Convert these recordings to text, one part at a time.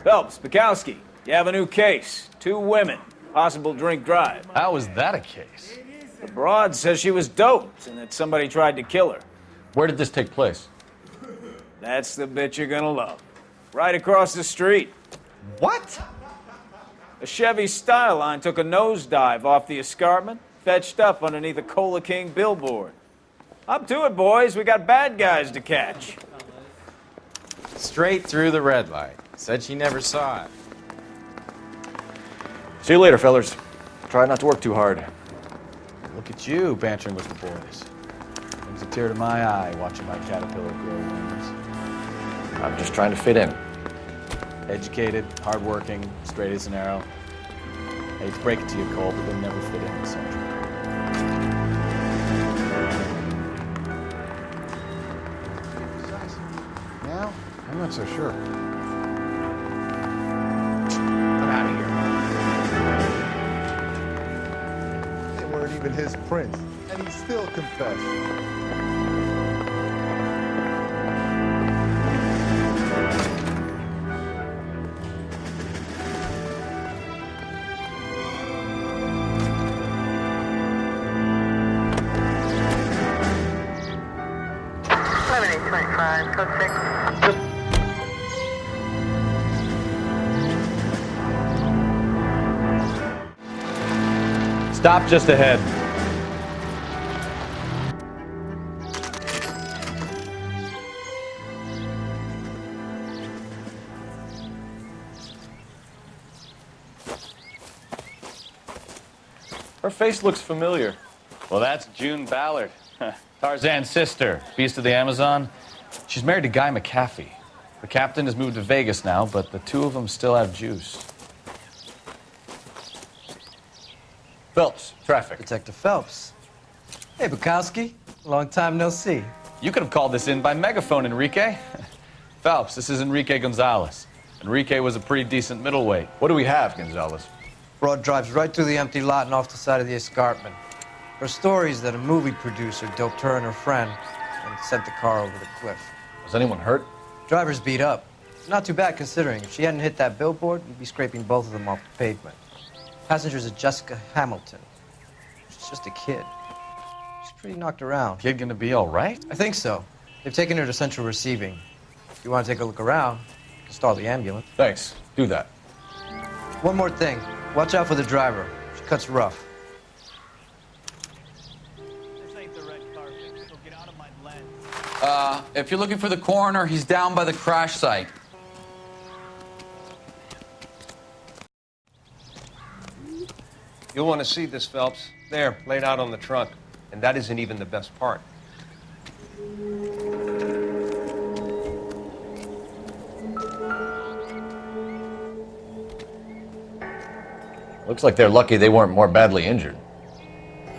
Phelps, Bukowski, you have a new case. 2 women, possible drink drive. How is that a case? The broad says she was doped and that somebody tried to kill her. Where did this take place? That's the bit you're gonna love. Right across the street. What? A Chevy Styline took a nosedive off the escarpment, fetched up underneath a Cola King billboard. Up to it, boys. We got bad guys to catch. Straight through the red light. Said she never saw it. See you later, fellers. Try not to work too hard. Look at you bantering with the boys. Brings a tear to my eye watching my caterpillar grow wings. I'm just trying to fit in. Educated, hardworking, straight as an arrow. Hate to break it to you, Cole, but they'll never fit in the central. Now? I'm not so sure. I'm out of here. They weren't even his prints, and he still confessed. Code 6. Stop just ahead. Her face looks familiar. Well, that's June Ballard, Tarzan's sister, beast of the Amazon. She's married to Guy McAfee. The captain has moved to Vegas now, but the 2 of them still have juice. Phelps, traffic. Detective Phelps. Hey, Bukowski. Long time no see. You could have called this in by megaphone, Enrique. Phelps, this is Enrique Gonzalez. Enrique was a pretty decent middleweight. What do we have, Gonzalez? Broad drives right through the empty lot and off the side of the escarpment. Her story is that a movie producer doped her and her friend and sent the car over the cliff. Was anyone hurt? Driver's beat up. Not too bad considering. If she hadn't hit that billboard, we'd be scraping both of them off the pavement. Passenger's a Jessica Hamilton. She's just a kid. She's pretty knocked around. Kid gonna be all right? I think so. They've taken her to central receiving. If you want to take a look around, you can stall the ambulance. Thanks. Do that. One more thing. Watch out for the driver. She cuts rough. This ain't the red carpet, so get out of my lens. If you're looking for the coroner, he's down by the crash site. You'll want to see this, Phelps. There, laid out on the trunk. And that isn't even the best part. Looks like they're lucky they weren't more badly injured.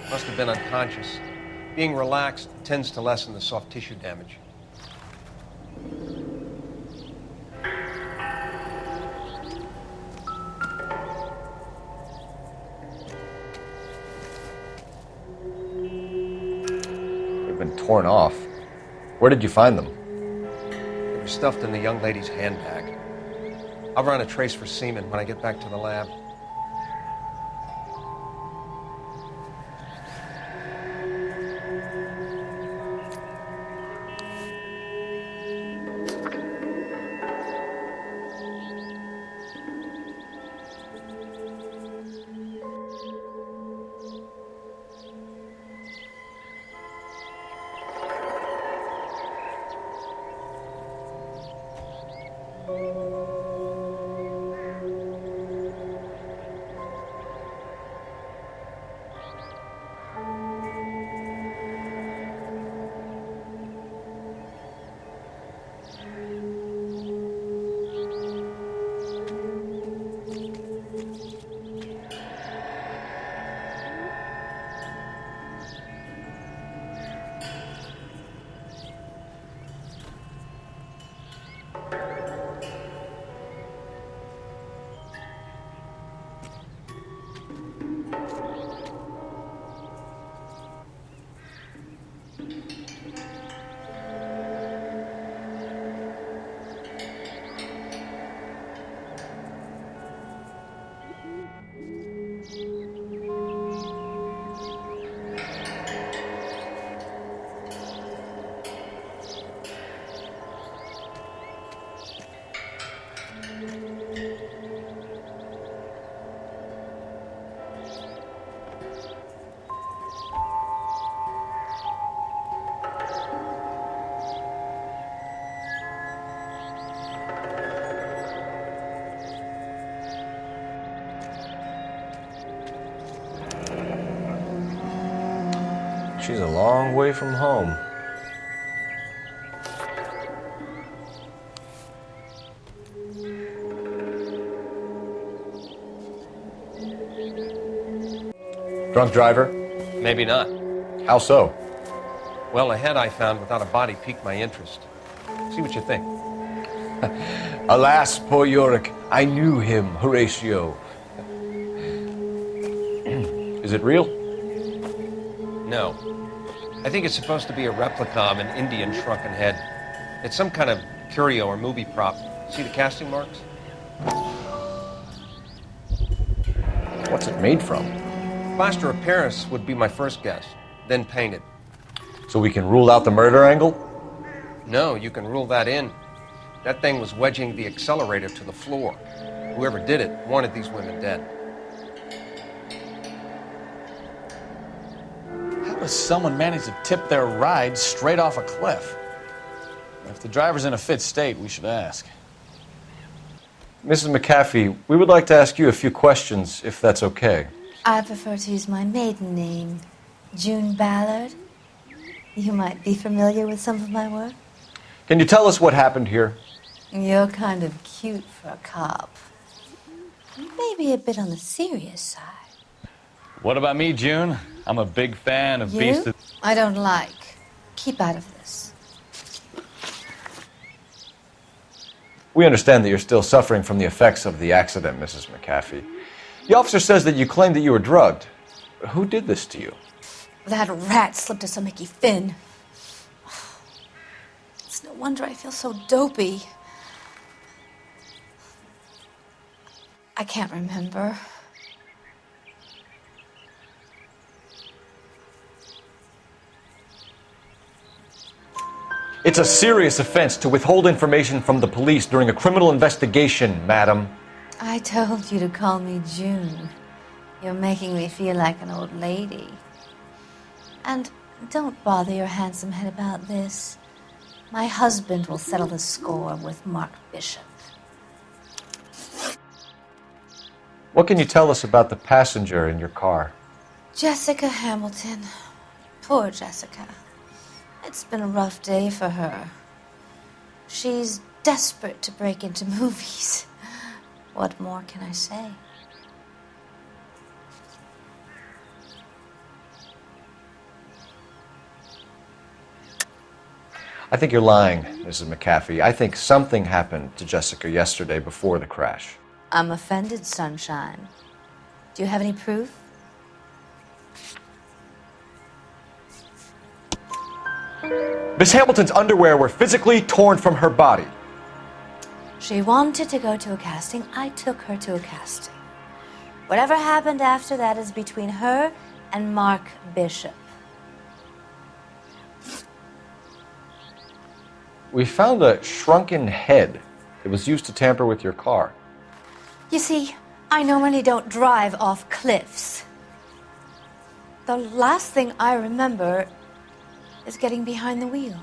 Must have been unconscious. Being relaxed tends to lessen the soft tissue damage. They've been torn off. Where did you find them? They were stuffed in the young lady's handbag. I'll run a trace for semen when I get back to the lab. she's a long way from home. Drunk driver? Maybe not. How so? Well, a head I found without a body piqued my interest. See what you think. Alas, poor Yorick, I knew him, Horatio. Is it real? No. I think it's supposed to be a replica of an Indian shrunken head. It's some kind of curio or movie prop. See the casting marks? What's it made from? Plaster of Paris would be my first guess, then painted. So we can rule out the murder angle? No, you can rule that in. That thing was wedging the accelerator to the floor. Whoever did it wanted these women dead. How does someone manage to tip their ride straight off a cliff? If the driver's in a fit state, we should ask. Mrs. McAfee, we would like to ask you a few questions, if that's okay. I prefer to use my maiden name, June Ballard. You might be familiar with some of my work. Can you tell us what happened here? You're kind of cute for a cop. Maybe a bit on the serious side. What about me, June? I'm a big fan of Beast You? of... I don't like. Keep out of this. We understand that you're still suffering from the effects of the accident, Mrs. McAfee. The officer says that you claimed that you were drugged. Who did this to you? That rat slipped us a Mickey Finn. It's no wonder I feel so dopey. I can't remember. It's a serious offense to withhold information from the police during a criminal investigation, madam. I told you to call me June. You're making me feel like an old lady. And don't bother your handsome head about this. My husband will settle the score with Mark Bishop. What can you tell us about the passenger in your car? Jessica Hamilton. Poor Jessica. It's been a rough day for her. She's desperate to break into movies. What more can I say? I think you're lying, Mrs. McAfee. I think something happened to Jessica yesterday before the crash. I'm offended, Sunshine. Do you have any proof? Miss Hamilton's underwear were physically torn from her body. She wanted to go to a casting. I took her to a casting. Whatever happened after that is between her and Mark Bishop. We found a shrunken head. It was used to tamper with your car. You see, I normally don't drive off cliffs. The last thing I remember is getting behind the wheel.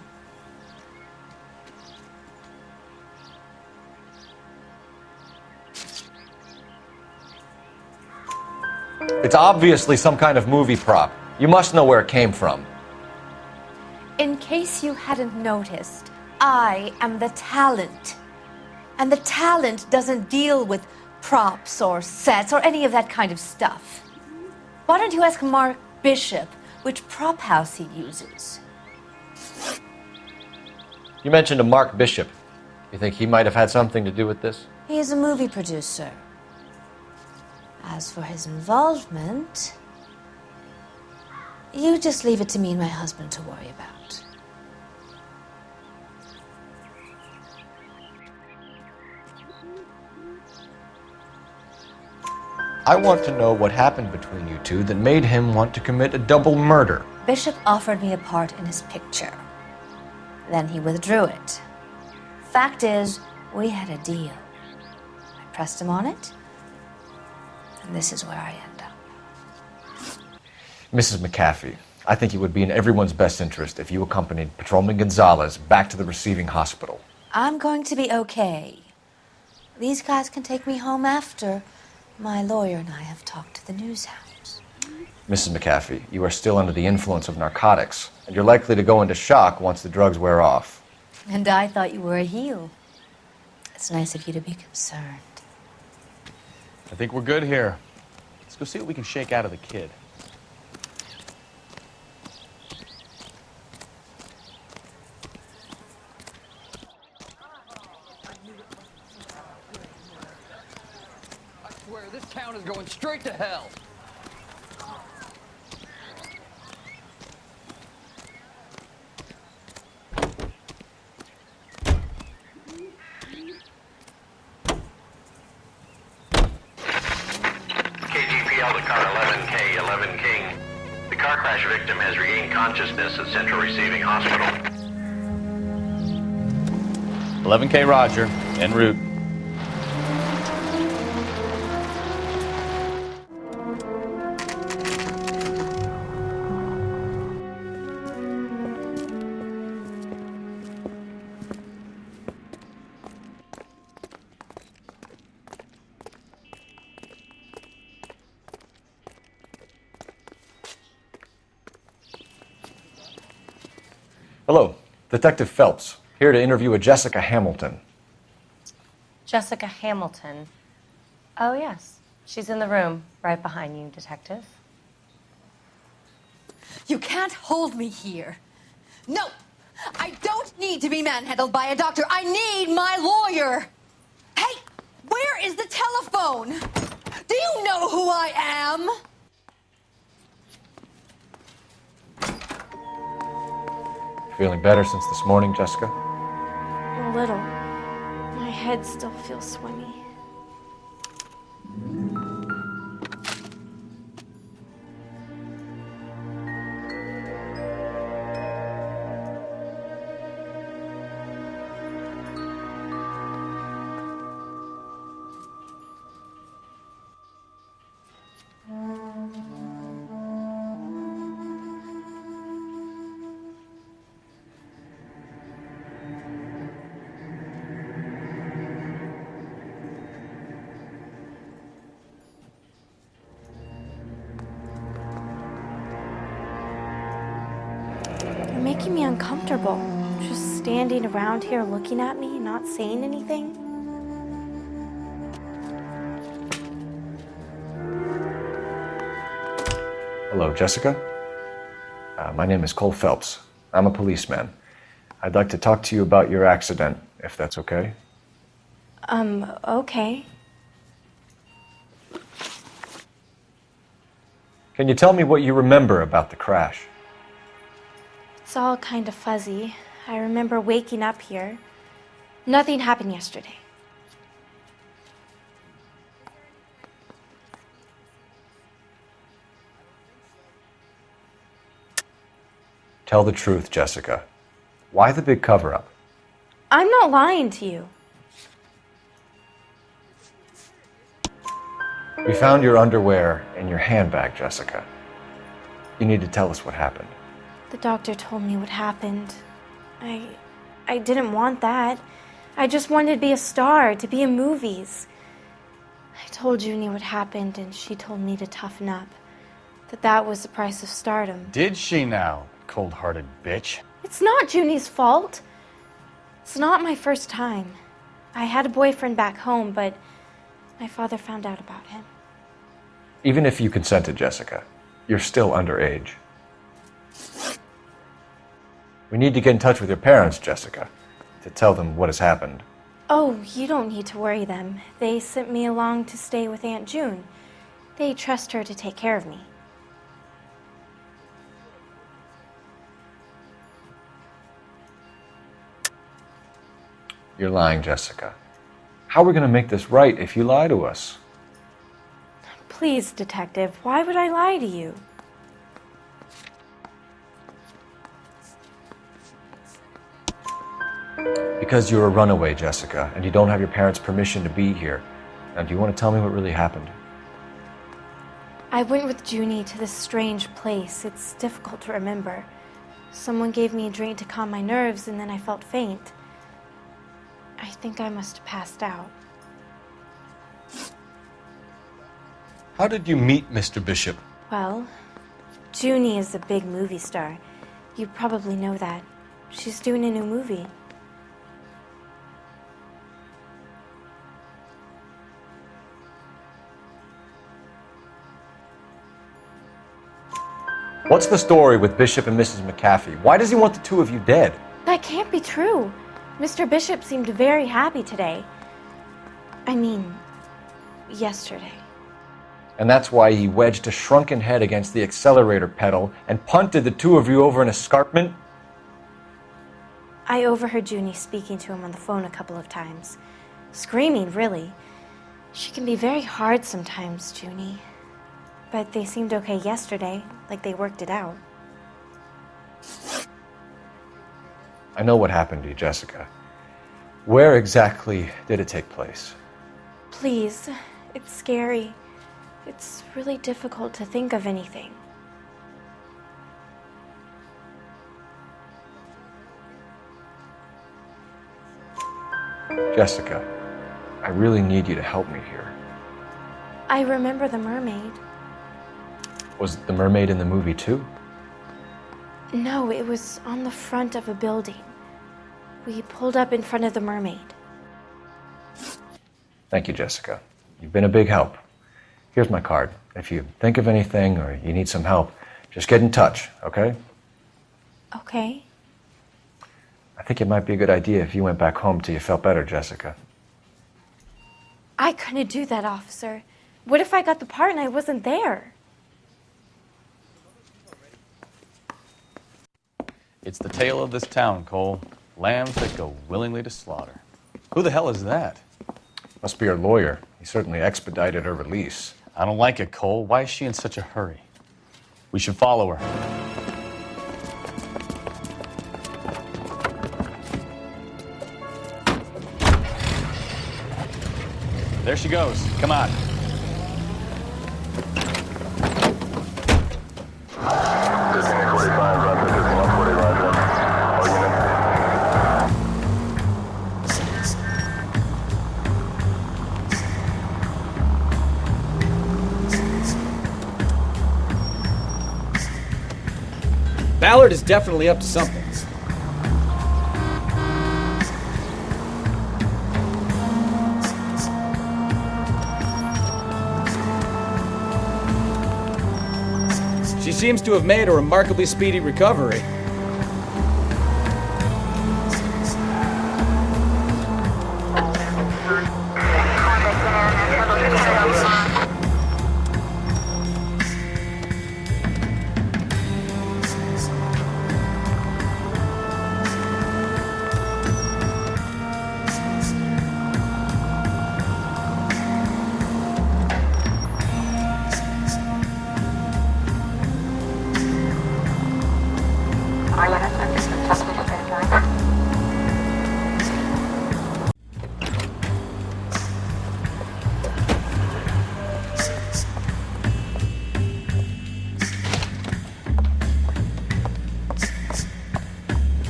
It's obviously some kind of movie prop. You must know where it came from. In case you hadn't noticed, I am the talent. And the talent doesn't deal with props or sets or any of that kind of stuff. Why don't you ask Mark Bishop which prop house he uses? You mentioned a Mark Bishop. You think he might have had something to do with this? He is a movie producer. As for his involvement, you just leave it to me and my husband to worry about. I want to know what happened between you two that made him want to commit a double murder. Bishop offered me a part in his picture. Then he withdrew it. Fact is, we had a deal. I pressed him on it, and this is where I end up. Mrs. McAfee, I think it would be in everyone's best interest if you accompanied Patrolman Gonzalez back to the receiving hospital. I'm going to be okay. These guys can take me home after my lawyer and I have talked to the news house. Mrs. McAfee, you are still under the influence of narcotics, and you're likely to go into shock once the drugs wear off. And I thought you were a heel. It's nice of you to be concerned. I think we're good here. Let's go see what we can shake out of the kid. I swear, this town is going straight to hell. KGPL to car 11K, 11 King. The car crash victim has regained consciousness at Central Receiving Hospital. 11K Roger, en route. Hello, Detective Phelps, here to interview a Jessica Hamilton. Jessica Hamilton. Oh, yes. She's in the room right behind you, Detective. You can't hold me here. No! I don't need to be manhandled by a doctor. I need my lawyer! Hey! Where is the telephone? Do you know who I am? Feeling better since this morning, Jessica? A little. My head still feels swimmy. You're making me uncomfortable. Just standing around here looking at me, not saying anything. Hello, Jessica. My name is Cole Phelps. I'm a policeman. I'd like to talk to you about your accident, if that's okay. Okay. Can you tell me what you remember about the crash? It's all kind of fuzzy. I remember waking up here. Nothing happened yesterday. Tell the truth, Jessica. Why the big cover-up? I'm not lying to you. We found your underwear in your handbag, Jessica. You need to tell us what happened. The doctor told me what happened. I didn't want that. I just wanted to be a star, to be in movies. I told Junie what happened, and she told me to toughen up. That was the price of stardom. Did she now, cold-hearted bitch? It's not Junie's fault. It's not my first time. I had a boyfriend back home, but my father found out about him. Even if you consented, Jessica, you're still underage. We need to get in touch with your parents, Jessica, to tell them what has happened. Oh, you don't need to worry them. They sent me along to stay with Aunt June. They trust her to take care of me. You're lying, Jessica. How are we going to make this right if you lie to us? Please, Detective, why would I lie to you? Because you're a runaway, Jessica, and you don't have your parents' permission to be here. Now, do you want to tell me what really happened? I went with Junie to this strange place. It's difficult to remember. Someone gave me a drink to calm my nerves, and then I felt faint. I think I must have passed out. How did you meet Mr. Bishop? Well, Junie is a big movie star. You probably know that. She's doing a new movie. What's the story with Bishop and Mrs. McAfee? Why does he want the two of you dead? That can't be true. Mr. Bishop seemed very happy today. I mean, yesterday. And that's why he wedged a shrunken head against the accelerator pedal and punted the two of you over an escarpment? I overheard Junie speaking to him on the phone a couple of times. Screaming, really. She can be very hard sometimes, Junie. But they seemed okay yesterday, like they worked it out. I know what happened to you, Jessica. Where exactly did it take place? Please, it's scary. It's really difficult to think of anything. Jessica, I really need you to help me here. I remember the mermaid. Was the mermaid in the movie too? No, it was on the front of a building. We pulled up in front of the mermaid. Thank you, Jessica. You've been a big help. Here's my card. If you think of anything or you need some help, just get in touch, okay? Okay. I think it might be a good idea if you went back home till you felt better, Jessica. I couldn't do that, officer. What if I got the part and I wasn't there? It's the tale of this town, Cole. Lambs that go willingly to slaughter. Who the hell is that? Must be her lawyer. He certainly expedited her release. I don't like it, Cole. Why is she in such a hurry? We should follow her. There she goes. Come on. Ballard is definitely up to something. She seems to have made a remarkably speedy recovery.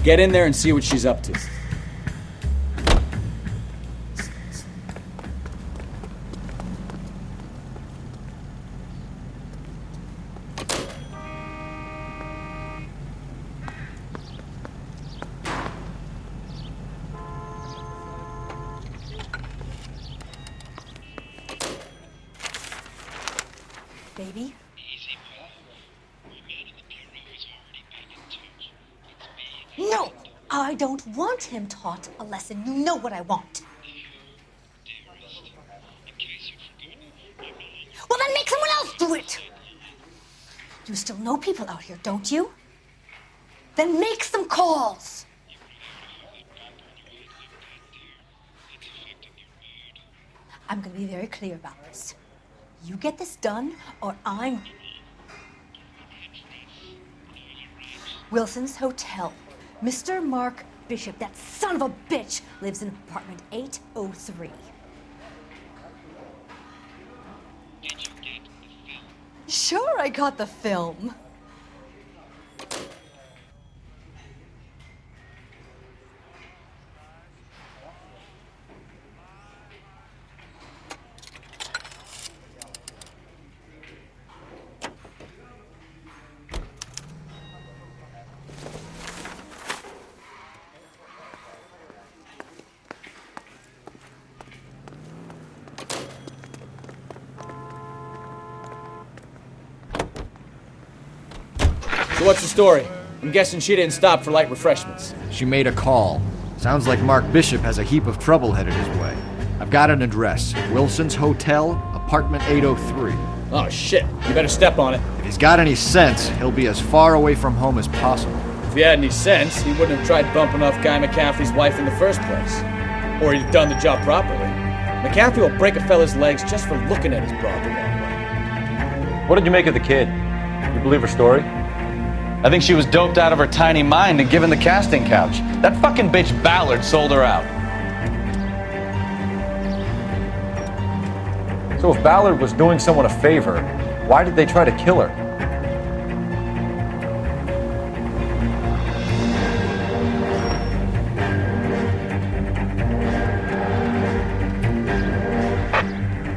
Get in there and see what she's up to. Baby? No! I don't want him taught a lesson. You know what I want. Well, then make someone else do it! You still know people out here, don't you? Then make some calls! I'm gonna be very clear about this. You get this done, or I'm... Wilson's Hotel. Mr. Mark Bishop, that son of a bitch, lives in apartment 803. Sure, I got the film. So what's the story? I'm guessing she didn't stop for light refreshments. She made a call. Sounds like Mark Bishop has a heap of trouble headed his way. I've got an address. Wilson's Hotel, apartment 803. Oh shit, you better step on it. If he's got any sense, he'll be as far away from home as possible. If he had any sense, he wouldn't have tried bumping off Guy McCaffrey's wife in the first place. Or he'd have done the job properly. McCaffrey will break a fella's legs just for looking at his broad the wrong way. What did you make of the kid? You believe her story? I think she was doped out of her tiny mind and given the casting couch. That fucking bitch Ballard sold her out. So if Ballard was doing someone a favor, why did they try to kill her?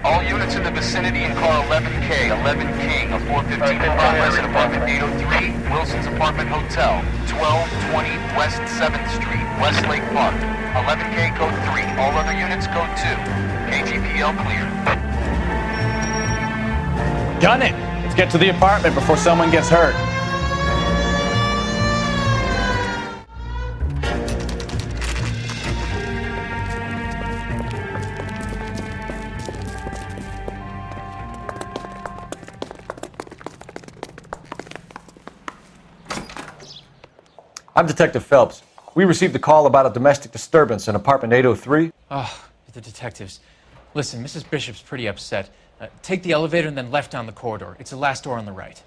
All units in the vicinity in car 11K, 11 King, a 415 in progress at apartment 803, Wilson's Apartment Hotel, 1220 West 7th Street, Westlake Park. 11K code 3, all other units code 2. KGPL clear. Gun it! Let's get to the apartment before someone gets hurt. I'm Detective Phelps. We received a call about a domestic disturbance in apartment 803. Oh, the detectives. Listen, Mrs. Bishop's pretty upset. Take the elevator and then left down the corridor. It's the last door on the right.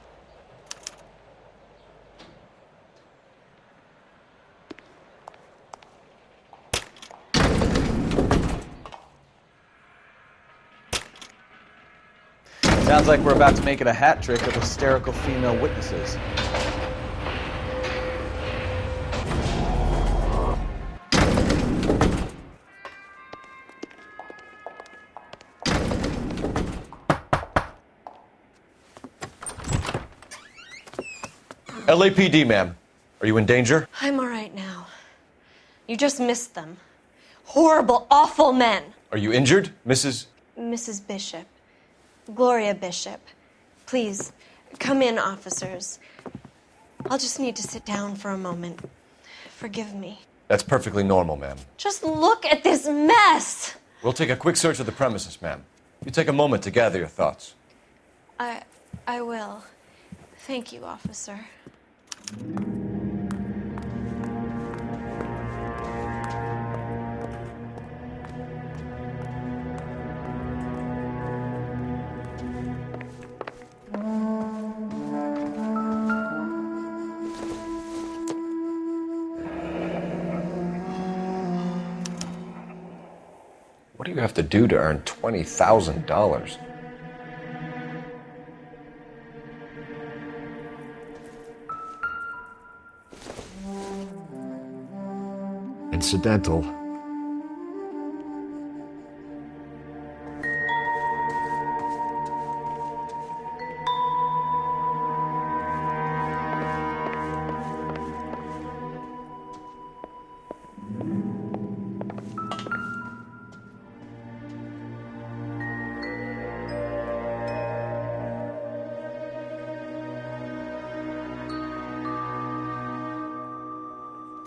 Sounds like we're about to make it a hat trick of hysterical female witnesses. LAPD, ma'am. Are you in danger? I'm all right now. You just missed them. Horrible, awful men. Are you injured, Mrs. Mrs. Bishop. Gloria Bishop. Please, come in, officers. I'll just need to sit down for a moment. Forgive me. That's perfectly normal, ma'am. Just look at this mess! We'll take a quick search of the premises, ma'am. You take a moment to gather your thoughts. I will. Thank you, officer. What do you have to do to earn $20,000? Incidental.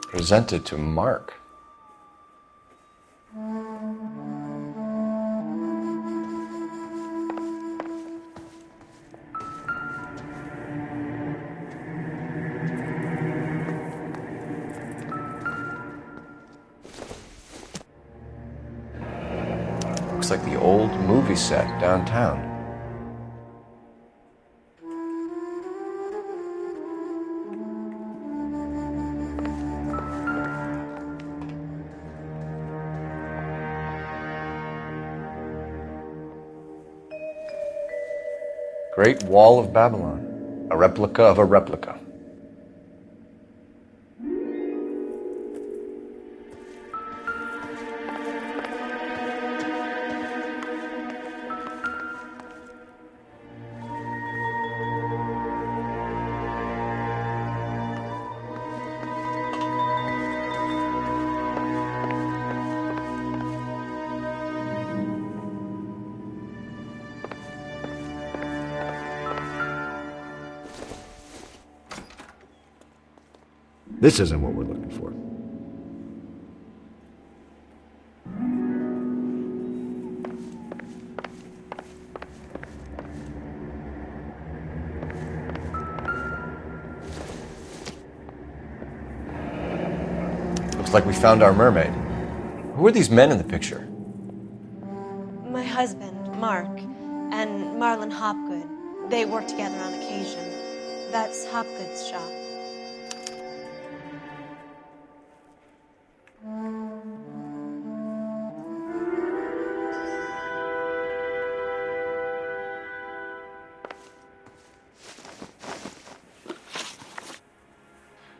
Presented to Mark. Looks like the old movie set downtown. Great Wall of Babylon, a replica of a replica. This isn't what we're looking for. Looks like we found our mermaid. Who are these men in the picture? My husband, Mark, and Marlon Hopgood. They work together on occasion. That's Hopgood's shop.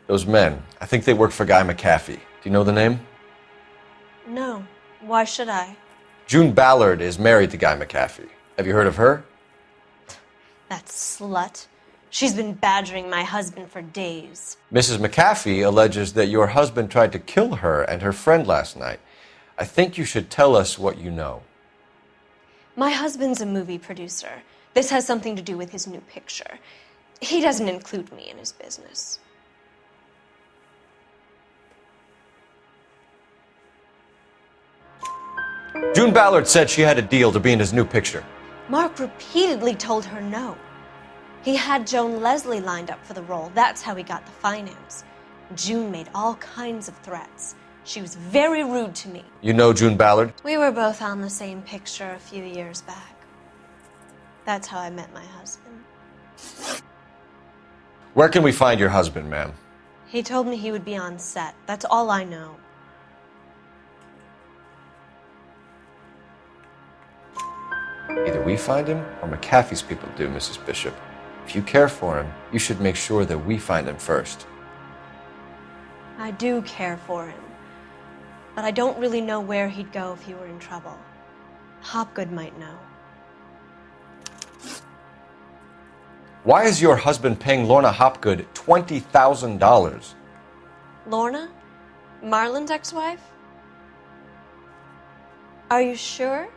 Those men, I think they work for Guy McAfee. Do you know the name? No. Why should I? June Ballard is married to Guy McAfee. Have you heard of her? That slut. She's been badgering my husband for days. Mrs. McAfee alleges that your husband tried to kill her and her friend last night. I think you should tell us what you know. My husband's a movie producer. This has something to do with his new picture. He doesn't include me in his business. June Ballard said she had a deal to be in his new picture. Mark repeatedly told her no. He had Joan Leslie lined up for the role. That's how he got the finance. June made all kinds of threats. She was very rude to me. You know June Ballard? We were both on the same picture a few years back. That's how I met my husband. Where can we find your husband, ma'am? He told me he would be on set. That's all I know. Either we find him or McAfee's people do, Mrs. Bishop. If you care for him, you should make sure that we find him first. I do care for him, but I don't really know where he'd go if he were in trouble. Hopgood might know. Why is your husband paying Lorna Hopgood $20,000? Lorna? Marlon's ex-wife? Are you sure?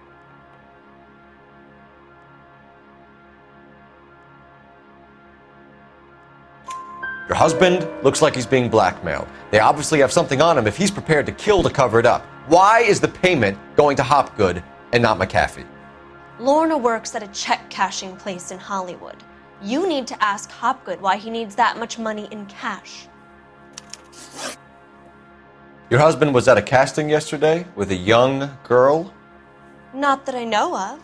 Your husband looks like he's being blackmailed. They obviously have something on him if he's prepared to kill to cover it up. Why is the payment going to Hopgood and not McAfee? Lorna works at a check-cashing place in Hollywood. You need to ask Hopgood why he needs that much money in cash. Your husband was at a casting yesterday with a young girl? Not that I know of.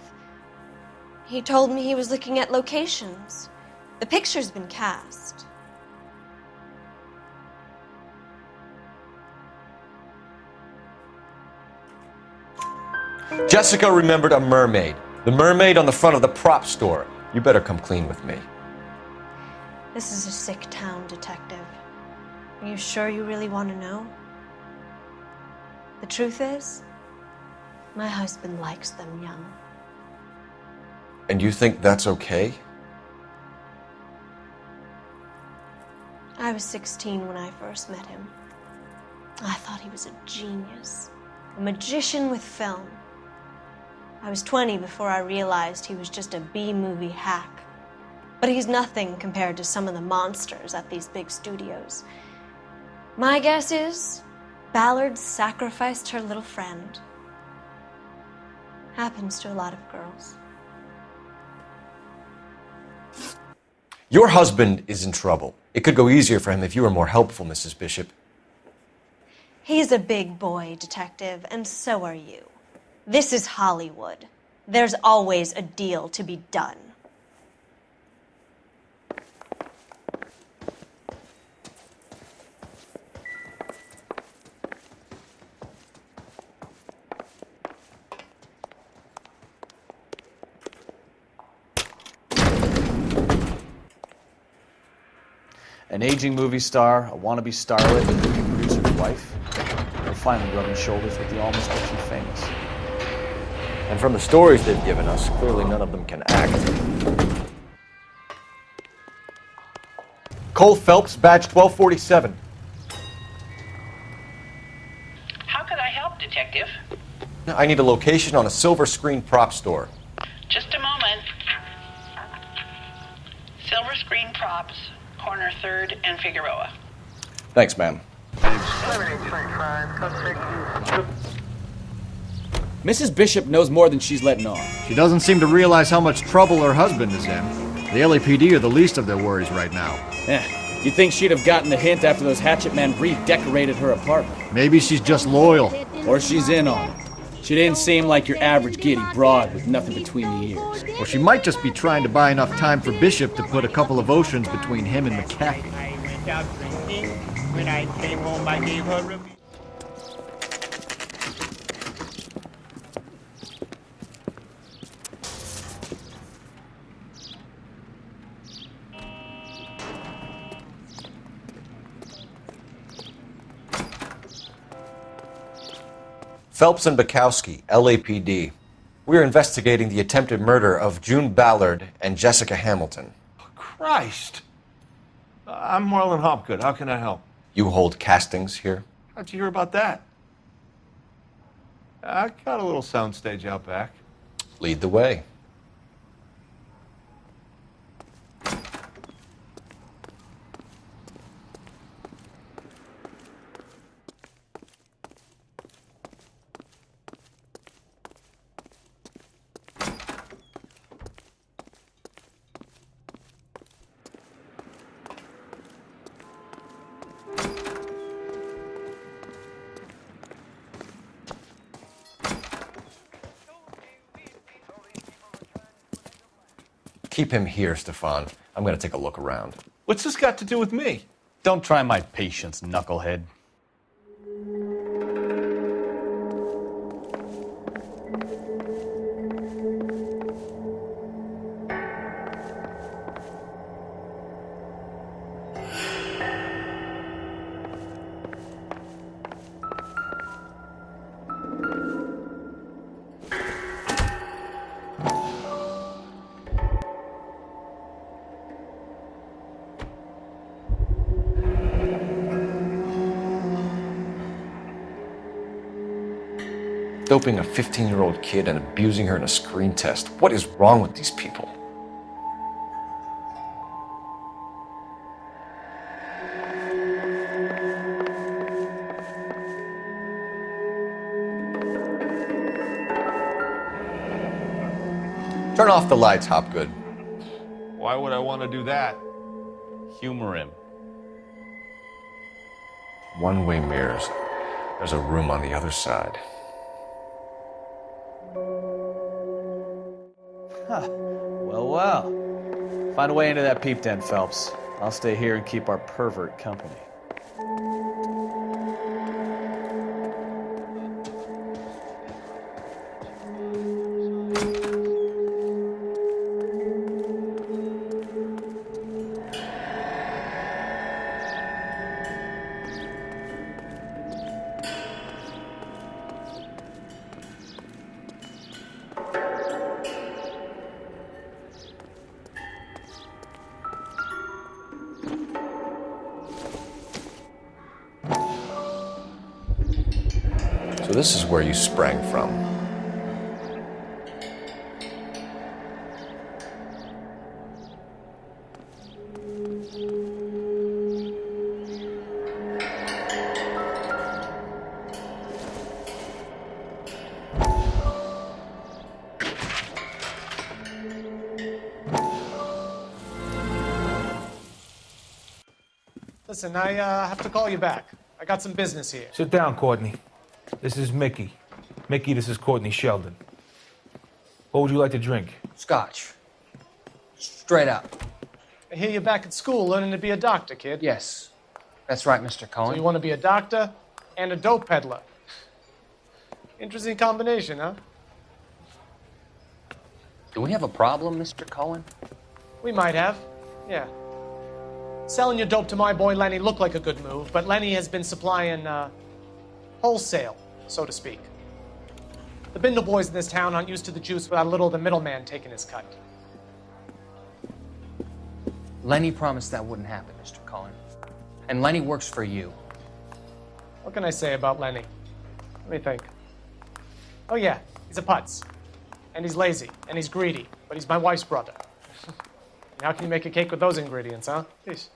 He told me he was looking at locations. The picture's been cast. Jessica remembered a mermaid. The mermaid on the front of the prop store. You better come clean with me. This is a sick town, Detective. Are you sure you really want to know? The truth is, my husband likes them young. And you think that's okay? I was 16 when I first met him. I thought he was a genius, a magician with film. I was 20 before I realized he was just a B-movie hack. But he's nothing compared to some of the monsters at these big studios. My guess is Ballard sacrificed her little friend. Happens to a lot of girls. Your husband is in trouble. It could go easier for him if you were more helpful, Mrs. Bishop. He's a big boy, Detective, and so are you. This is Hollywood. There's always a deal to be done. An aging movie star, a wannabe starlet, and a movie producer's wife. They're finally rubbing shoulders with the almost too famous. And from the stories they've given us, clearly none of them can act. Cole Phelps, badge 1247. How could I help, Detective? I need a location on a silver screen prop store. Just a moment. Silver Screen Props, corner 3rd and Figueroa. Thanks, ma'am. 7825, code 6. Mrs. Bishop knows more than she's letting on. She doesn't seem to realize how much trouble her husband is in. The LAPD are the least of their worries right now. You'd think she'd have gotten the hint after those hatchet men redecorated her apartment. Maybe she's just loyal. Or she's in on it. She didn't seem like your average giddy broad with nothing between the ears. Or she might just be trying to buy enough time for Bishop to put a couple of oceans between him and McAfee. I went out drinking. When I came home, I gave her a... Phelps and Bukowski, LAPD. We are investigating the attempted murder of June Ballard and Jessica Hamilton. Christ! I'm Marlon Hopgood. How can I help? You hold castings here? How'd you hear about that? I got a little soundstage out back. Lead the way. Keep him here, Stefan. I'm going to take a look around. What's this got to do with me? Don't try my patience, knucklehead. Doping a 15-year-old kid and abusing her in a screen test. What is wrong with these people? Turn off the lights, Hopgood. Why would I want to do that? Humor him. One-way mirrors. There's a room on the other side. Huh. Well. Find a way into that peep den, Phelps. I'll stay here and keep our pervert company. So this is where you sprang from. Listen, I have to call you back. I got some business here. Sit down, Courtney. This is Mickey. Mickey, this is Courtney Sheldon. What would you like to drink? Scotch. Straight up. I hear you're back at school learning to be a doctor, kid. Yes. That's right, Mr. Cohen. So you want to be a doctor and a dope peddler. Interesting combination, huh? Do we have a problem, Mr. Cohen? We might have, yeah. Selling your dope to my boy Lenny looked like a good move, but Lenny has been supplying, wholesale, so to speak. The Bindle boys in this town aren't used to the juice without a little of the middleman taking his cut. Lenny promised that wouldn't happen, Mr. Cohen. And Lenny works for you. What can I say about Lenny? Let me think. Oh yeah, he's a putz. And he's lazy, and he's greedy, but he's my wife's brother. How can you make a cake with those ingredients, huh? Please.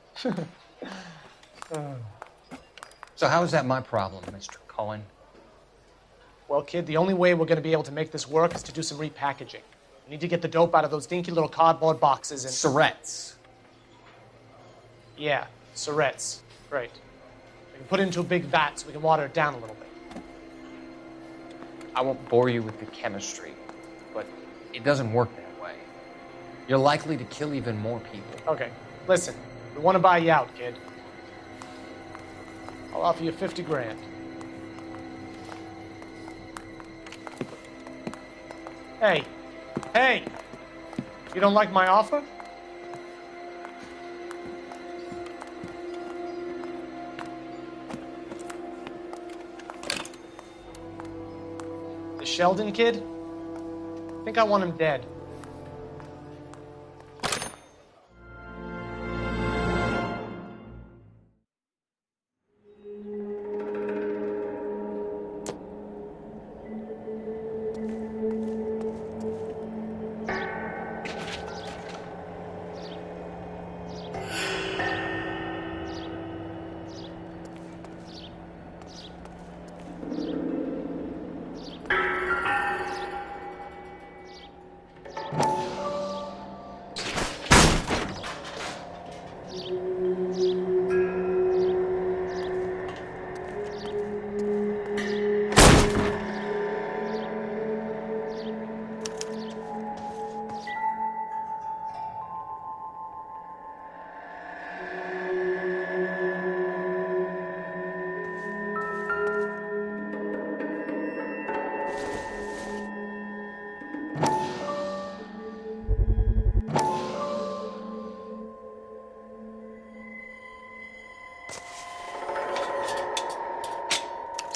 So how is that my problem, Mr. Cohen? Well, kid, the only way we're going to be able to make this work is to do some repackaging. We need to get the dope out of those dinky little cardboard boxes and... Surrettes. Yeah, Surrettes. Right. We can put it into a big vat so we can water it down a little bit. I won't bore you with the chemistry, but it doesn't work that way. You're likely to kill even more people. Okay, listen. We want to buy you out, kid. I'll offer you 50 grand. Hey, hey! You don't like my offer? The Sheldon kid? I think I want him dead.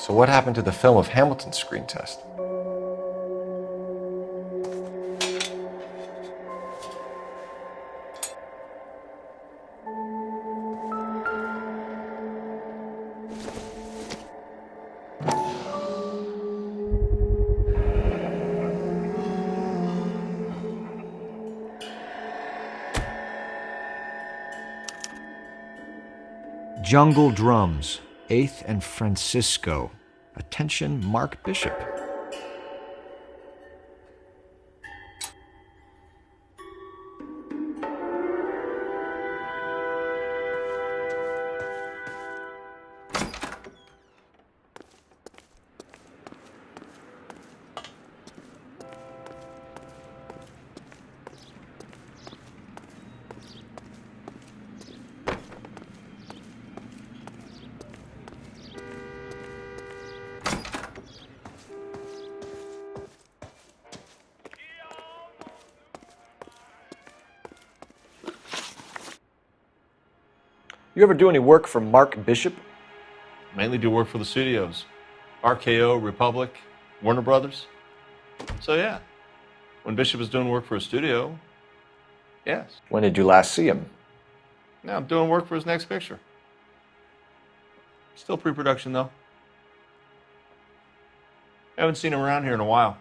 So what happened to the film of Hamilton's screen test? Jungle Drums, 8th and Francisco. Attention, Mark Bishop. You ever do any work for Mark Bishop? Mainly do work for the studios. RKO, Republic, Warner Brothers. So yeah, when Bishop is doing work for a studio, yes. When did you last see him? Now I'm doing work for his next picture. Still pre-production though. Haven't seen him around here in a while.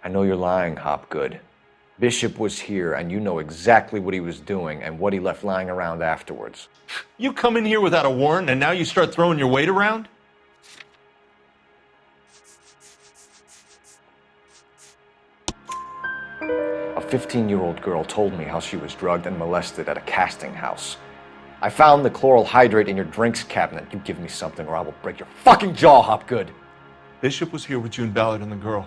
I know you're lying, Hopgood. Bishop was here, and you know exactly what he was doing and what he left lying around afterwards. You come in here without a warrant, and now you start throwing your weight around? A 15-year-old girl told me how she was drugged and molested at a casting house. I found the chloral hydrate in your drinks cabinet. You give me something or I will break your fucking jaw, Hopgood. Bishop was here with June Ballard and the girl.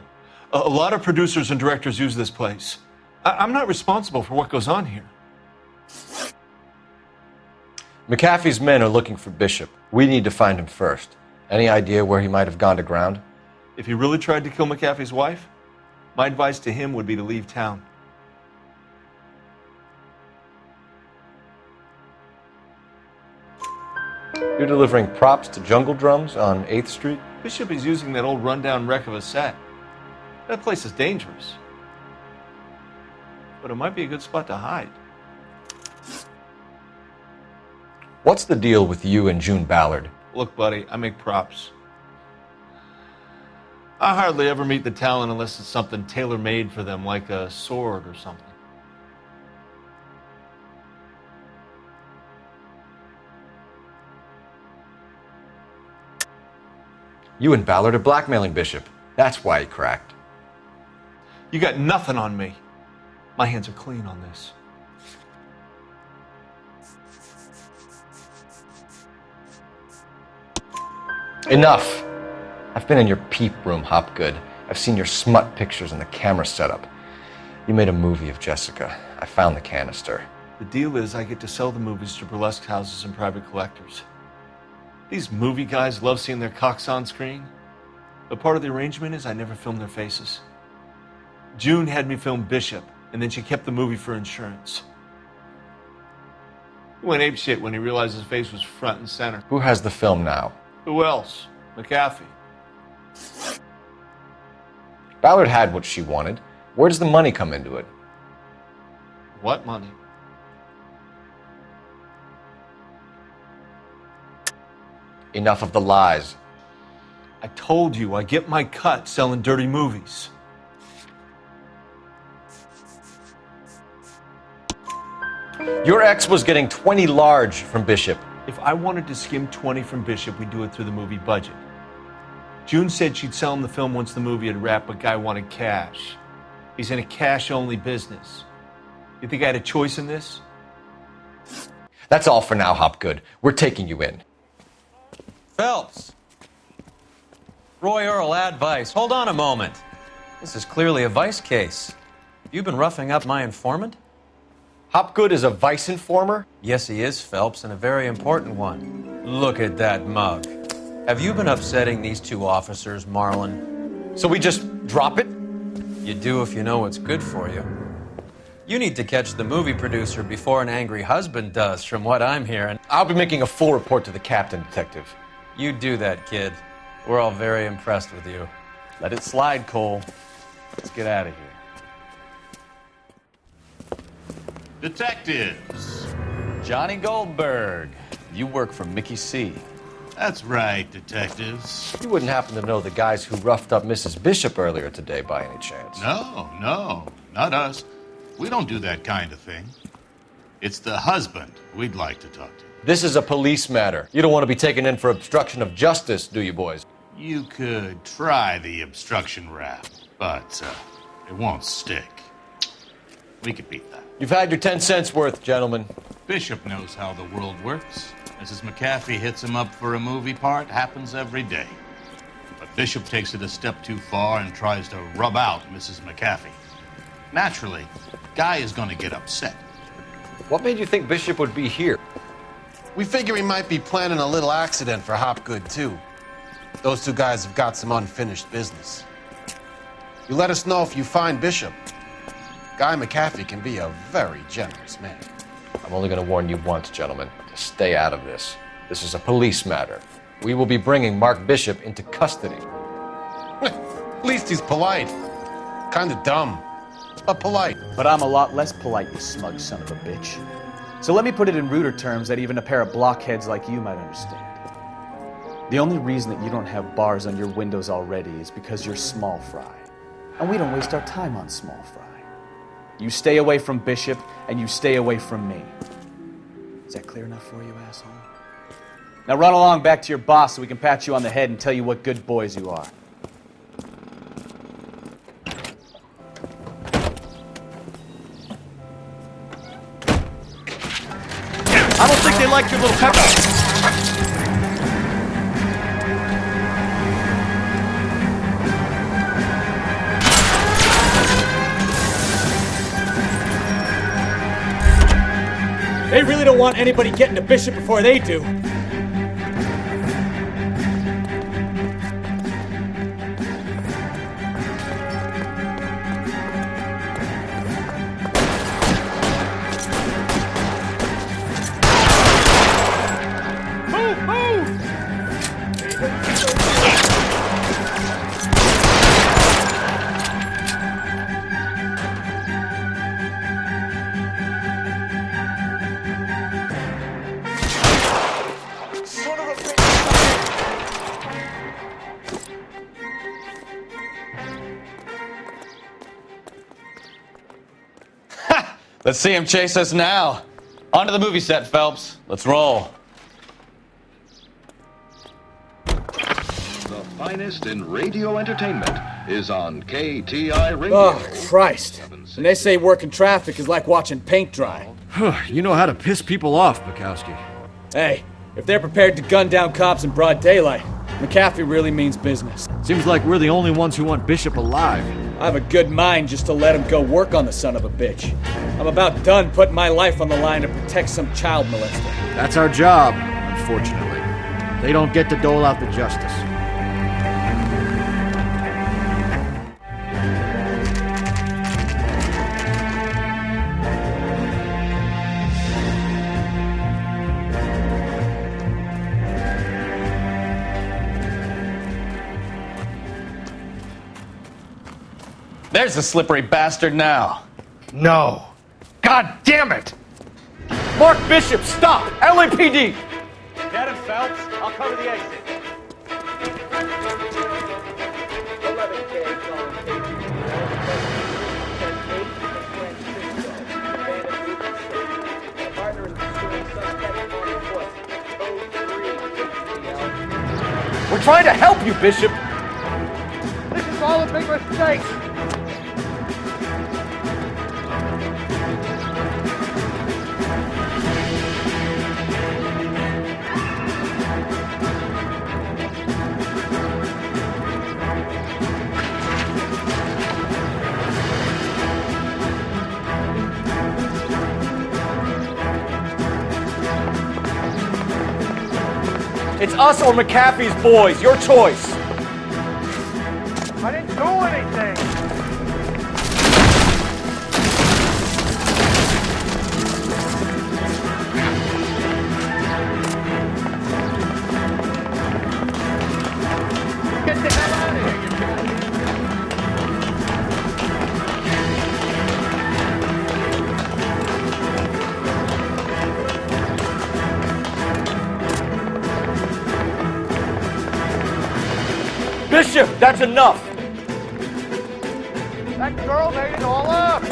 A lot of producers and directors use this place. I'm not responsible for what goes on here. McAfee's men are looking for Bishop. We need to find him first. Any idea where he might have gone to ground? If he really tried to kill McAfee's wife, my advice to him would be to leave town. You're delivering props to Jungle Drums on 8th Street? Bishop is using that old rundown wreck of a set. That place is dangerous. But it might be a good spot to hide. What's the deal with you and June Ballard? Look, buddy, I make props. I hardly ever meet the talent unless it's something tailor-made for them, like a sword or something. You and Ballard are blackmailing Bishop. That's why he cracked. You got nothing on me. My hands are clean on this. Enough! I've been in your peep room, Hopgood. I've seen your smut pictures and the camera setup. You made a movie of Jessica. I found the canister. The deal is I get to sell the movies to burlesque houses and private collectors. These movie guys love seeing their cocks on screen. But part of the arrangement is I never film their faces. June had me film Bishop, and then she kept the movie for insurance. He went apeshit when he realized his face was front and center. Who has the film now? Who else? McAfee. Ballard had what she wanted. Where does the money come into it? What money? Enough of the lies. I told you I get my cut selling dirty movies. Your ex was getting 20 large from Bishop. If I wanted to skim 20 from Bishop, we'd do it through the movie budget. June said she'd sell him the film once the movie had wrapped, but Guy wanted cash. He's in a cash-only business. You think I had a choice in this? That's all for now, Hopgood. We're taking you in. Phelps! Roy Earl, advice. Hold on a moment. This is clearly a vice case. You've been roughing up my informant? Hopgood is a vice informer? Yes, he is, Phelps, and a very important one. Look at that mug. Have you been upsetting these two officers, Marlon? So we just drop it? You do if you know what's good for you. You need to catch the movie producer before an angry husband does, from what I'm hearing. I'll be making a full report to the captain, Detective. You do that, kid. We're all very impressed with you. Let it slide, Cole. Let's get out of here. Detectives. Johnny Goldberg. You work for Mickey C. That's right, detectives. You wouldn't happen to know the guys who roughed up Mrs. Bishop earlier today by any chance? No, not us. We don't do that kind of thing. It's the husband we'd like to talk to. This is a police matter. You don't want to be taken in for obstruction of justice, do you, boys? You could try the obstruction rap, but it won't stick. We could beat that. You've had your 10 cents worth, gentlemen. Bishop knows how the world works. Mrs. McAfee hits him up for a movie part, happens every day. But Bishop takes it a step too far and tries to rub out Mrs. McAfee. Naturally, Guy is going to get upset. What made you think Bishop would be here? We figure he might be planning a little accident for Hopgood, too. Those two guys have got some unfinished business. You let us know if you find Bishop. Guy McAfee can be a very generous man. I'm only going to warn you once, gentlemen, to stay out of this. This is a police matter. We will be bringing Mark Bishop into custody. At least he's polite. Kind of dumb, but polite. But I'm a lot less polite, you smug son of a bitch. So let me put it in ruder terms that even a pair of blockheads like you might understand. The only reason that you don't have bars on your windows already is because you're small fry. And we don't waste our time on small fry. You stay away from Bishop, and you stay away from me. Is that clear enough for you, asshole? Now run along back to your boss so we can pat you on the head and tell you what good boys you are. I don't think they like your little pepper. They really don't want anybody getting to Bishop before they do. Let's see him chase us now. Onto the movie set, Phelps. Let's roll. The finest in radio entertainment is on KTI Radio. Oh, Christ. And they say working traffic is like watching paint dry. You know how to piss people off, Bukowski. Hey, if they're prepared to gun down cops in broad daylight, McAfee really means business. Seems like we're the only ones who want Bishop alive. I have a good mind just to let him go work on the son of a bitch. I'm about done putting my life on the line to protect some child molester. That's our job, unfortunately. They don't get to dole out the justice. There's the slippery bastard now. No. God damn it! Mark Bishop, stop! LAPD! Get him, Phelps. I'll cover the exit. We're trying to help you, Bishop! This is all a big mistake! It's us or McAfee's boys, your choice. I didn't do anything! Get the hell out of here, Bishop, that's enough! That girl made it all up!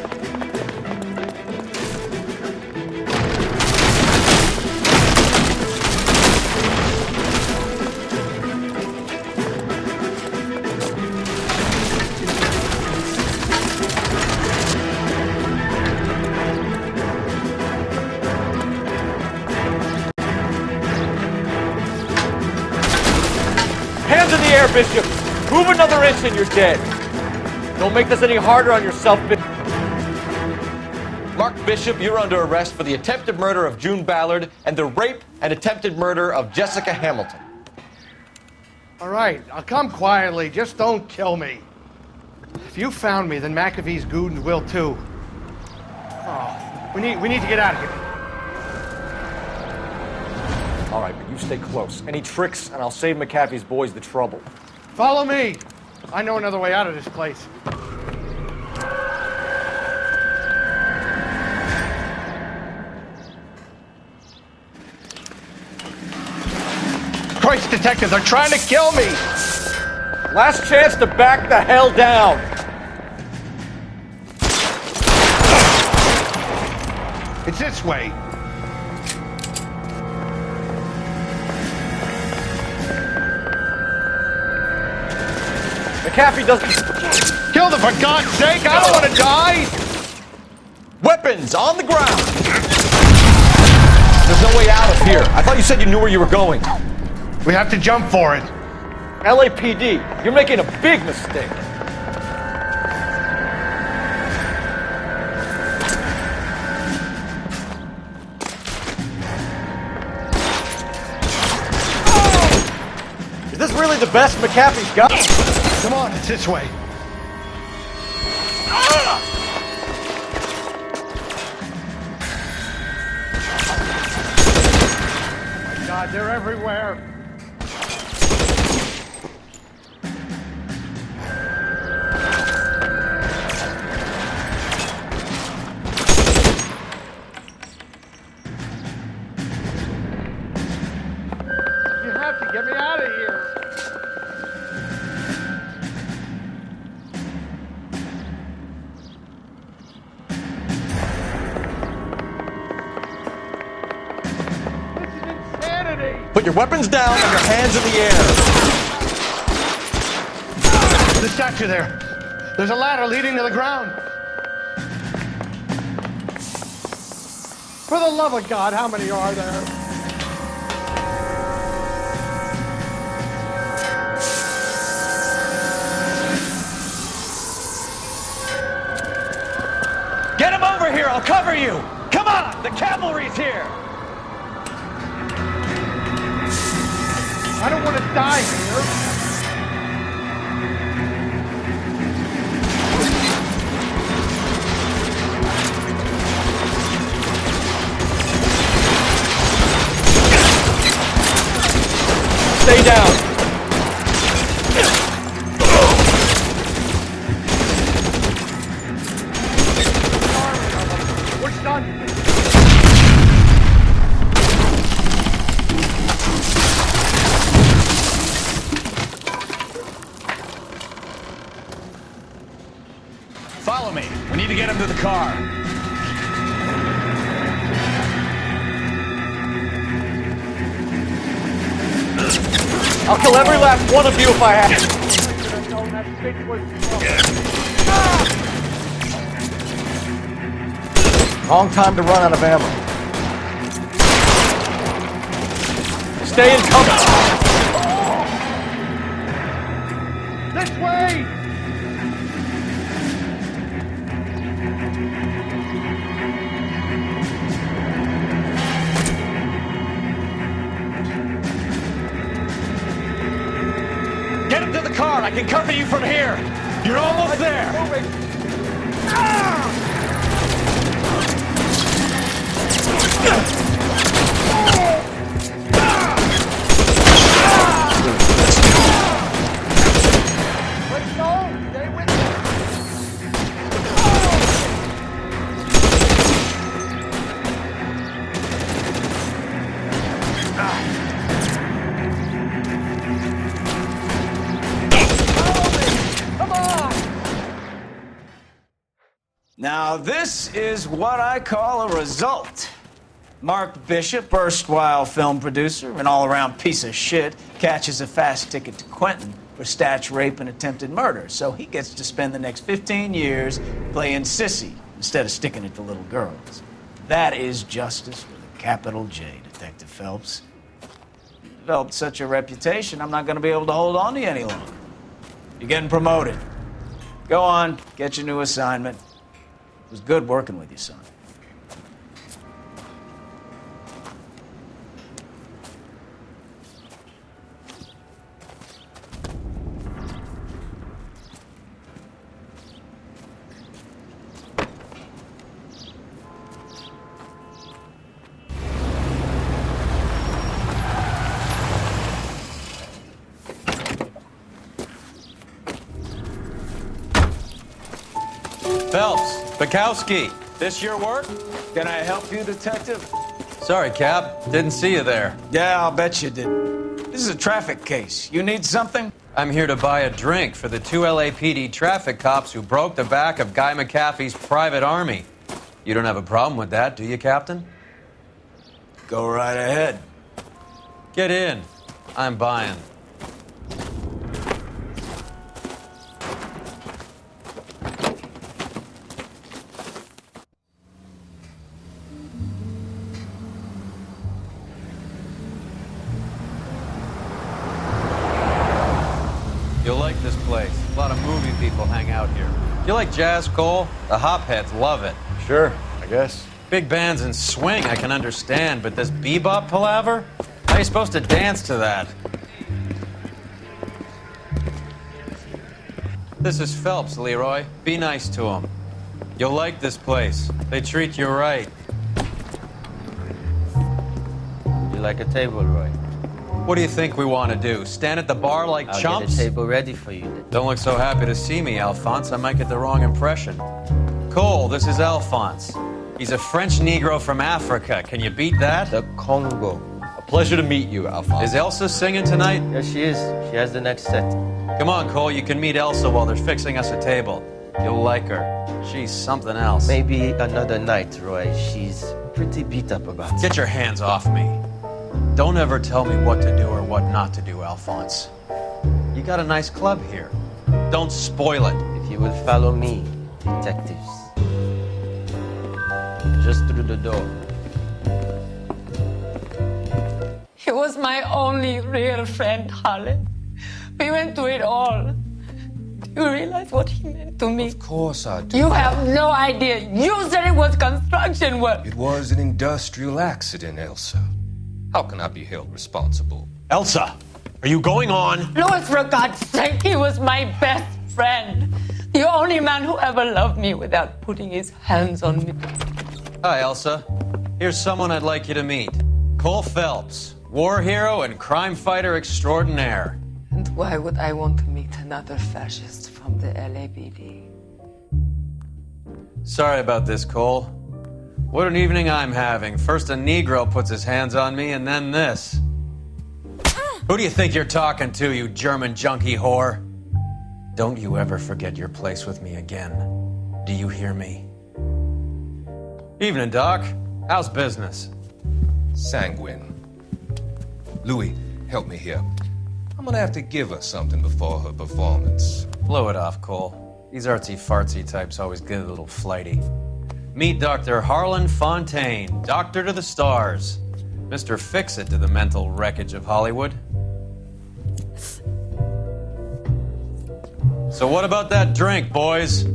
Hands in the air, Bishop! Move another inch and you're dead. Don't make this any harder on yourself, Bishop. Mark Bishop, you're under arrest for the attempted murder of June Ballard and the rape and attempted murder of Jessica Hamilton. All right, I'll come quietly. Just don't kill me. If you found me, then McAfee's goons will too. Oh, we need to get out of here. All right, but you stay close. Any tricks, and I'll save McAfee's boys the trouble. Follow me. I know another way out of this place. Christ, detective, they're trying to kill me! Last chance to back the hell down! It's this way. McAfee doesn't... Kill them, for God's sake! I don't want to die! Weapons on the ground! There's no way out of here. I thought you said you knew where you were going. We have to jump for it. LAPD, you're making a big mistake. Is this really the best McAfee's got? Come on, it's this way. Oh my God, they're everywhere. You have to get me out of here. Put your weapons down and your hands in the air. the statue there. There's a ladder leading to the ground. For the love of God, how many are there? Get him over here, I'll cover you! Come on, the cavalry's here! I don't want to die here. Stay down! We're done. Follow me. We need to get him to the car. I'll kill every last one of you if I have. Wrong time to run out of ammo. Stay in cover. This way! Get him to the car. I can cover you from here. You're almost there. Let's go! Stay with me! Come on! Now, this is what I call a result. Mark Bishop, erstwhile film producer and all-around piece of shit, catches a fast ticket to Quentin for statch rape and attempted murder, so he gets to spend the next 15 years playing sissy instead of sticking it to little girls. That is justice with a capital J, Detective Phelps. You developed such a reputation, I'm not going to be able to hold on to you any longer. You're getting promoted. Go on, get your new assignment. It was good working with you, son. Phelps, Bukowski, this your work? Can I help you, Detective? Sorry, Cap. Didn't see you there. Yeah, I'll bet you did. This is a traffic case. You need something? I'm here to buy a drink for the 2 LAPD traffic cops who broke the back of Guy McAfee's private army. You don't have a problem with that, do you, Captain? Go right ahead. Get in. I'm buying. You'll like this place. A lot of movie people hang out here. You like jazz, Cole? The hopheads love it. Sure, I guess. Big bands and swing I can understand, but this bebop palaver? How are you supposed to dance to that? This is Phelps, Leroy. Be nice to him. You'll like this place. They treat you right. You like a table, Roy? What do you think we want to do? Stand at the bar like I'll chumps? get a table ready for you. Don't look so happy to see me, Alphonse. I might get the wrong impression. Cole, this is Alphonse. He's a French Negro from Africa. Can you beat that? The Congo. A pleasure to meet you, Alphonse. Is Elsa singing tonight? Yes, she is. She has the next set. Come on, Cole. You can meet Elsa while they're fixing us a table. You'll like her. She's something else. Maybe another night, Roy. She's pretty beat up about it. Get your hands off me. Don't ever tell me what to do or what not to do, Alphonse. You got a nice club here. Don't spoil it. If you will follow me, detectives. Just through the door. He was my only real friend, Harlan. We went through it all. Do you realize what he meant to me? Of course I do. You have no idea. You said it was construction work. It was an industrial accident, Elsa. How can I be held responsible? Elsa, are you going on? Louis, for God's sake, he was my best friend. The only man who ever loved me without putting his hands on me. Hi, Elsa. Here's someone I'd like you to meet. Cole Phelps, war hero and crime fighter extraordinaire. And why would I want to meet another fascist from the LAPD? Sorry about this, Cole. What an evening I'm having. First a Negro puts his hands on me, and then this. Who do you think you're talking to, you German junkie whore? Don't you ever forget your place with me again. Do you hear me? Evening, Doc. How's business? Sanguine. Louis, help me here. I'm gonna have to give her something before her performance. Blow it off, Cole. These artsy-fartsy types always get a little flighty. Meet Dr. Harlan Fontaine, doctor to the stars. Mr. Fix-It to the mental wreckage of Hollywood. So what about that drink, boys?